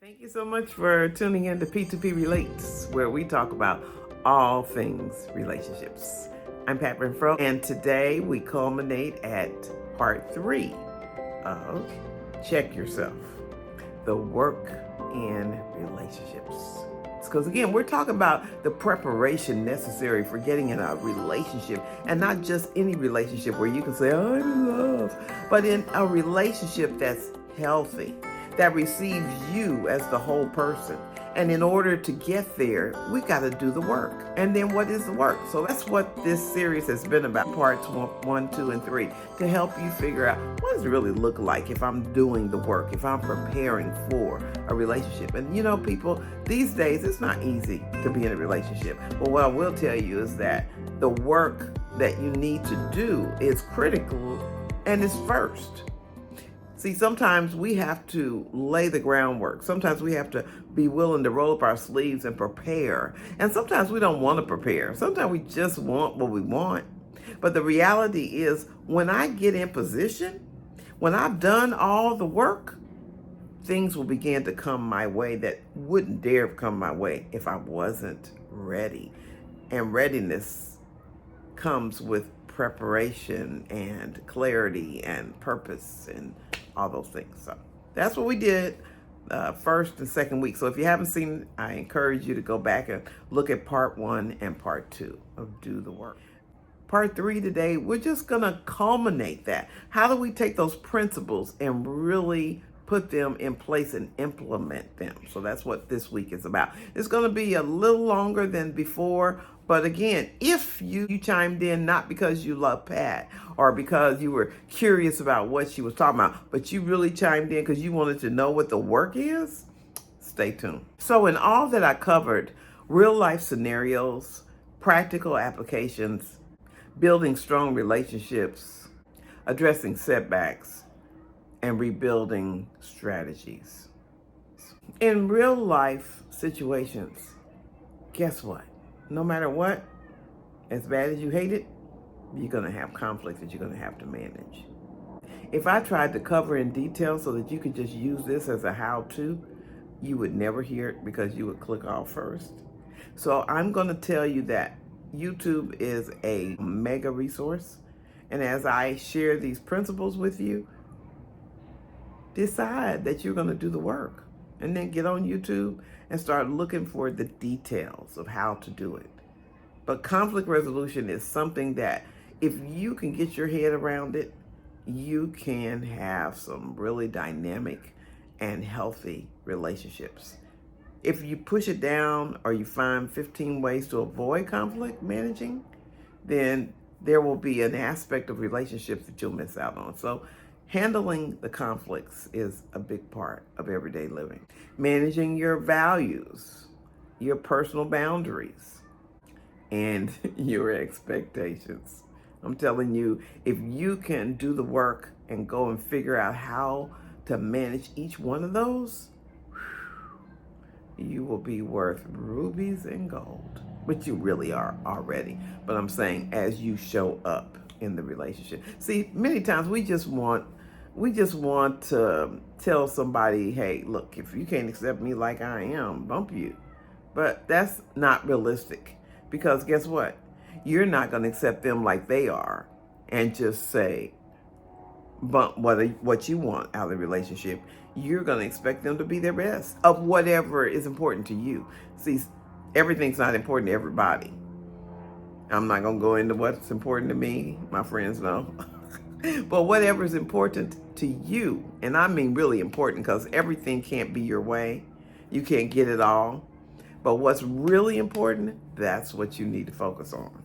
Thank you so much for tuning in to P2P Relates, where we talk about all things relationships. I'm Pat Renfro, and today we culminate at part 3 of Check Yourself, the work in relationships. Because again, we're talking about the preparation necessary for getting in a relationship, and not just any relationship where you can say, I'm in love, but in a relationship that's healthy, that receives you as the whole person. And in order to get there, we got to do the work. And then what is the work? So that's what this series has been about, parts 1, 2, and 3, to help you figure out what does it really look like if I'm doing the work, if I'm preparing for a relationship. And you know, people, these days, it's not easy to be in a relationship. But what I will tell you is that the work that you need to do is critical and is first. See, sometimes we have to lay the groundwork. Sometimes we have to be willing to roll up our sleeves and prepare. And sometimes we don't want to prepare. Sometimes we just want what we want. But the reality is, when I get in position, when I've done all the work, things will begin to come my way that wouldn't dare come my way if I wasn't ready. And readiness comes with preparation and clarity and purpose and all those things. So that's what we did first and second week. So if you haven't seen it, I encourage you to go back and look at part 1 and part 2 of Do the Work. Part 3 today, we're just going to culminate that. How do we take those principles and really put them in place and implement them? So that's what this week is about. It's going to be a little longer than before, but again, if you chimed in not because you love Pat or because you were curious about what she was talking about, but you really chimed in because you wanted to know what the work is, stay tuned. So in all that I covered, real life scenarios, practical applications, building strong relationships, addressing setbacks, and rebuilding strategies. In real life situations, guess what? No matter what, as bad as you hate it, you're going to have conflict that you're going to have to manage. If I tried to cover in detail so that you could just use this as a how-to, you would never hear it because you would click off first. So I'm going to tell you that YouTube is a mega resource. And as I share these principles with you, decide that you're going to do the work, and then get on YouTube and start looking for the details of how to do it. But conflict resolution is something that if you can get your head around it, you can have some really dynamic and healthy relationships. If you push it down or you find 15 ways to avoid conflict managing, then there will be an aspect of relationships that you'll miss out on. So handling the conflicts is a big part of everyday living. Managing your values, your personal boundaries, and your expectations. I'm telling you, if you can do the work and go and figure out how to manage each one of those, you will be worth rubies and gold, which you really are already. But I'm saying as you show up in the relationship. See, many times we just want to tell somebody, hey, look, if you can't accept me like I am, bump you. But that's not realistic, because guess what? You're not going to accept them like they are and just say, bump what you want out of the relationship. You're going to expect them to be their best of whatever is important to you. See, everything's not important to everybody. I'm not going to go into what's important to me. My friends know. But whatever is important to you, and I mean really important, because everything can't be your way. You can't get it all. But what's really important, that's what you need to focus on.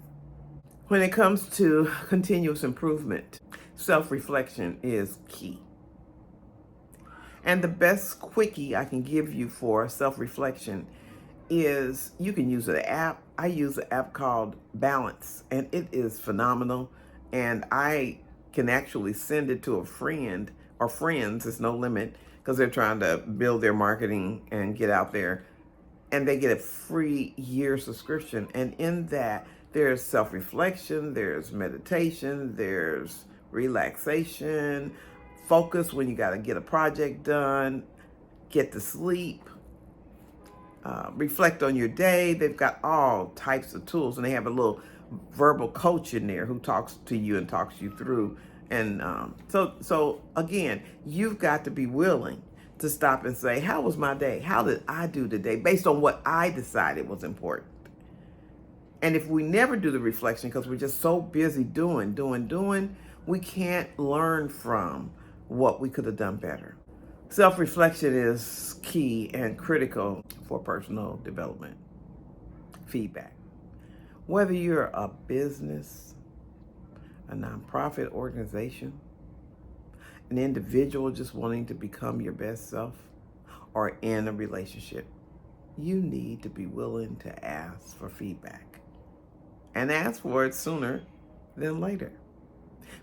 When it comes to continuous improvement, self-reflection is key. And the best quickie I can give you for self-reflection is you can use an app. I use an app called Balance, and it is phenomenal. And I can actually send it to a friend or friends, it's no limit, because they're trying to build their marketing and get out there. And they get a free year subscription. And in that, there's self-reflection, there's meditation, there's relaxation, focus when you got to get a project done, get to sleep, reflect on your day. They've got all types of tools, and they have a little verbal coach in there who talks to you and talks you through. And so again, you've got to be willing to stop and say, how was my day? How did I do today based on what I decided was important? And if we never do the reflection because we're just so busy doing, we can't learn from what we could have done better. Self-reflection is key and critical for personal development. Feedback. Whether you're a business, a nonprofit organization, an individual just wanting to become your best self, or in a relationship, you need to be willing to ask for feedback. And ask for it sooner than later.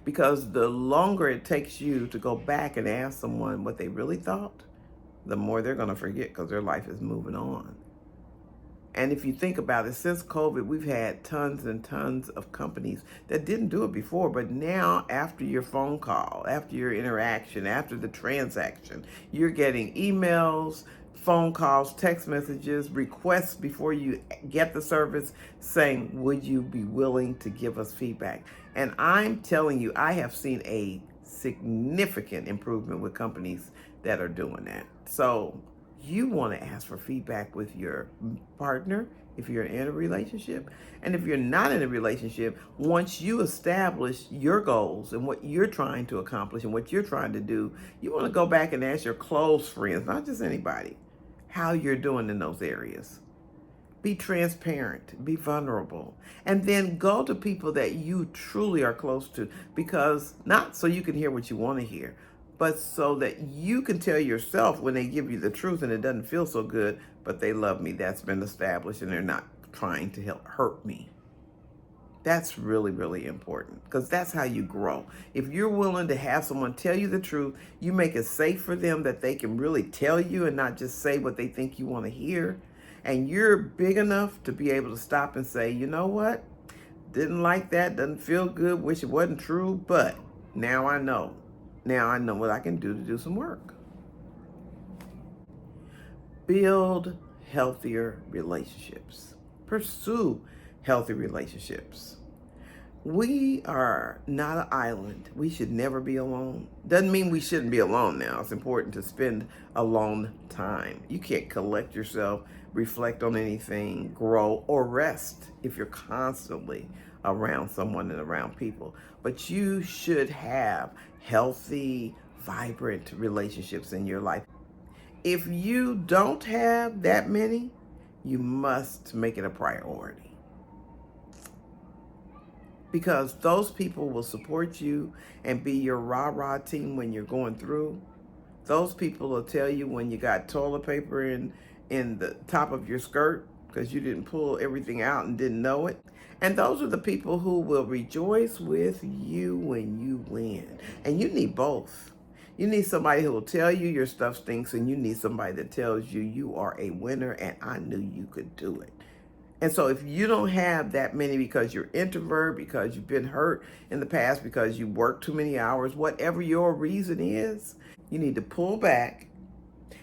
Because the longer it takes you to go back and ask someone what they really thought, the more they're going to forget because their life is moving on. And if you think about it, since COVID, we've had tons and tons of companies that didn't do it before, but now after your phone call, after your interaction, after the transaction, you're getting emails, phone calls, text messages, requests before you get the service saying, would you be willing to give us feedback? And I'm telling you, I have seen a significant improvement with companies that are doing that. So you want to ask for feedback with your partner if you're in a relationship. And if you're not in a relationship, once you establish your goals and what you're trying to accomplish and what you're trying to do, you want to go back and ask your close friends, not just anybody, how you're doing in those areas. Be transparent, be vulnerable, and then go to people that you truly are close to, because not so you can hear what you want to hear, but so that you can tell yourself when they give you the truth and it doesn't feel so good, but they love me. That's been established and they're not trying to help hurt me. That's really, really important because that's how you grow. If you're willing to have someone tell you the truth, you make it safe for them that they can really tell you and not just say what they think you want to hear. And you're big enough to be able to stop and say, you know what? Didn't like that, doesn't feel good, wish it wasn't true, but now I know. Now I know what I can do to do some work. Build healthier relationships. Pursue healthy relationships. We are not an island. We should never be alone. Doesn't mean we shouldn't be alone now. It's important to spend alone time. You can't collect yourself, reflect on anything, grow, or rest if you're constantly around someone and around people. But you should have healthy, vibrant relationships in your life. If you don't have that many, you must make it a priority. Because those people will support you and be your rah-rah team when you're going through. Those people will tell you when you got toilet paper in the top of your skirt because you didn't pull everything out and didn't know it. And those are the people who will rejoice with you when you win. And you need both. You need somebody who will tell you your stuff stinks, and you need somebody that tells you you are a winner and I knew you could do it. And so if you don't have that many because you're introvert, because you've been hurt in the past, because you work too many hours, whatever your reason is, you need to pull back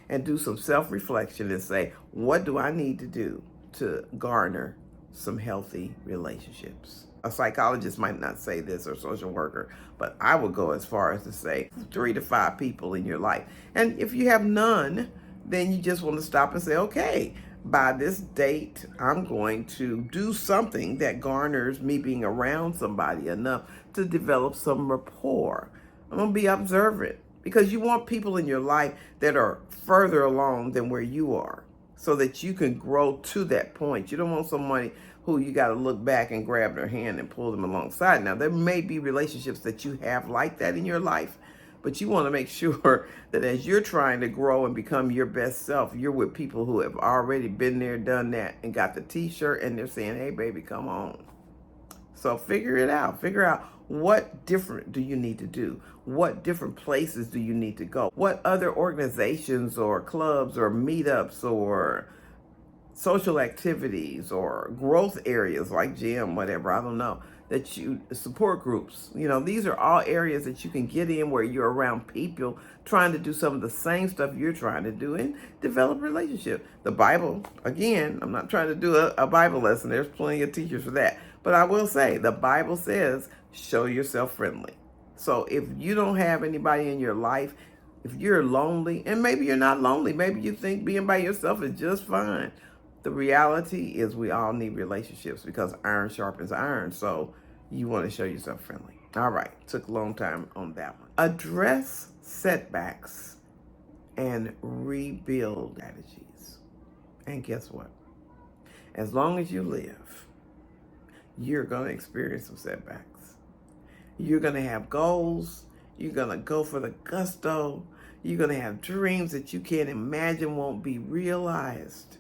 and do some self-reflection and say, what do I need to do to garner some healthy relationships? A psychologist might not say this, or a social worker, but I would go as far as to say 3 to 5 people in your life. And if you have none, then you just want to stop and say, okay, by this date, I'm going to do something that garners me being around somebody enough to develop some rapport. I'm going to be observant, because you want people in your life that are further along than where you are so that you can grow to that point. You don't want somebody who you got to look back and grab their hand and pull them alongside. Now, there may be relationships that you have like that in your life, but you want to make sure that as you're trying to grow and become your best self, you're with people who have already been there, done that, and got the t-shirt, and they're saying, hey, baby, come on. So figure it out. Figure out what different do you need to do? What different places do you need to go? What other organizations or clubs or meetups or social activities or growth areas like gym, whatever, I don't know, support groups. These are all areas that you can get in where you're around people trying to do some of the same stuff you're trying to do and develop relationships. The Bible, again, I'm not trying to do a Bible lesson. There's plenty of teachers for that. But I will say the Bible says, show yourself friendly. So if you don't have anybody in your life, if you're lonely, and maybe you're not lonely, maybe you think being by yourself is just fine. The reality is we all need relationships because iron sharpens iron. So you want to show yourself friendly. All right. Took a long time on that one. Address setbacks and rebuild strategies. And guess what? As long as you live, you're going to experience some setbacks. You're going to have goals. You're going to go for the gusto. You're going to have dreams that you can't imagine won't be realized.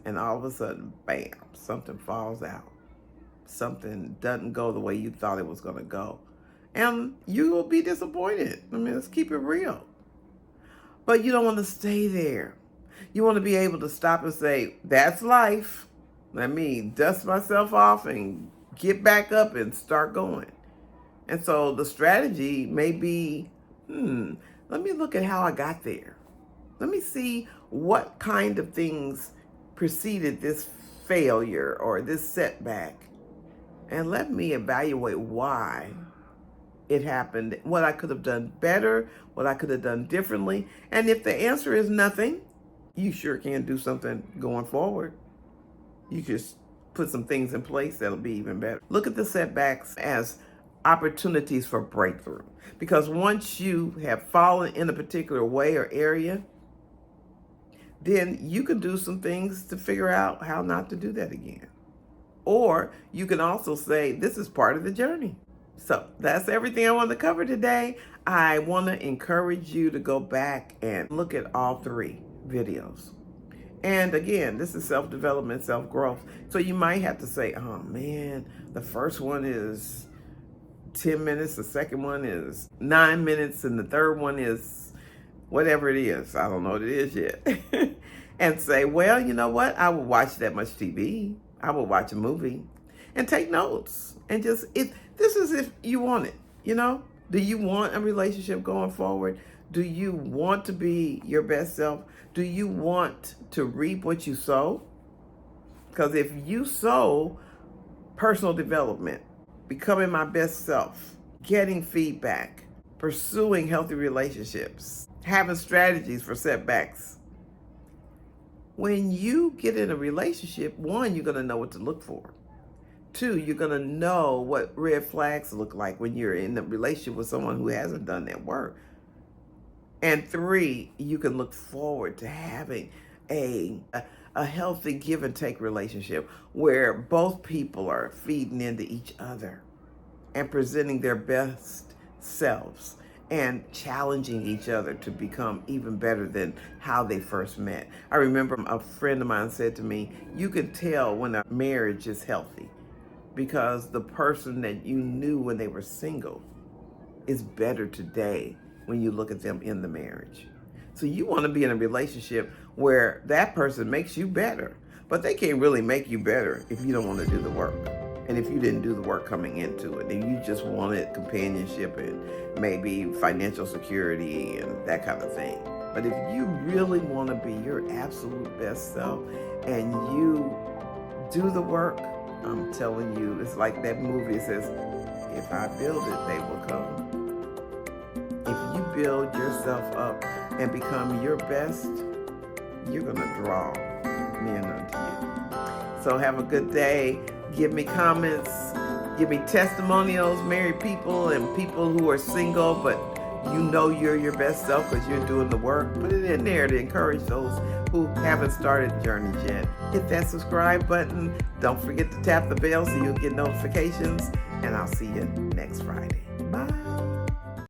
And all of a sudden, bam, something falls out. Something doesn't go the way you thought it was going to go. And you will be disappointed. Let's keep it real. But you don't want to stay there. You want to be able to stop and say, that's life. Let me dust myself off and get back up and start going. And so the strategy may be, let me look at how I got there. Let me see what kind of things preceded this failure or this setback. And let me evaluate why it happened, what I could have done better, what I could have done differently. And if the answer is nothing, you sure can do something going forward. You just put some things in place that'll be even better. Look at the setbacks as opportunities for breakthrough. Because once you have fallen in a particular way or area, then you can do some things to figure out how not to do that again. Or you can also say, this is part of the journey. So that's everything I want to cover today. I want to encourage you to go back and look at all 3 videos. And again, this is self-development, self-growth. So you might have to say, oh man, the first one is 10 minutes, the second one is 9 minutes, and the third one is whatever it is. I don't know what it is yet. And say, well, you know what? I will watch that much TV. I will watch a movie and take notes. And this is if you want it, Do you want a relationship going forward? Do you want to be your best self? Do you want to reap what you sow? Because if you sow personal development, becoming my best self, getting feedback, pursuing healthy relationships, having strategies for setbacks. When you get in a relationship, 1, you're going to know what to look for. 2, you're going to know what red flags look like when you're in a relationship with someone who hasn't done that work. And 3, you can look forward to having a healthy give and take relationship where both people are feeding into each other and presenting their best selves and challenging each other to become even better than how they first met. I remember a friend of mine said to me, you can tell when a marriage is healthy because the person that you knew when they were single is better today when you look at them in the marriage. So you want to be in a relationship where that person makes you better, but they can't really make you better if you don't want to do the work. And if you didn't do the work coming into it, and you just wanted companionship and maybe financial security and that kind of thing. But if you really want to be your absolute best self and you do the work, I'm telling you, it's like that movie says, if I build it, they will come. If you build yourself up and become your best, you're going to draw men unto you. So have a good day. Give me comments. Give me testimonials, married people and people who are single, but you know you're your best self because you're doing the work. Put it in there to encourage those who haven't started the journey yet. Hit that subscribe button. Don't forget to tap the bell so you'll get notifications. And I'll see you next Friday. Bye.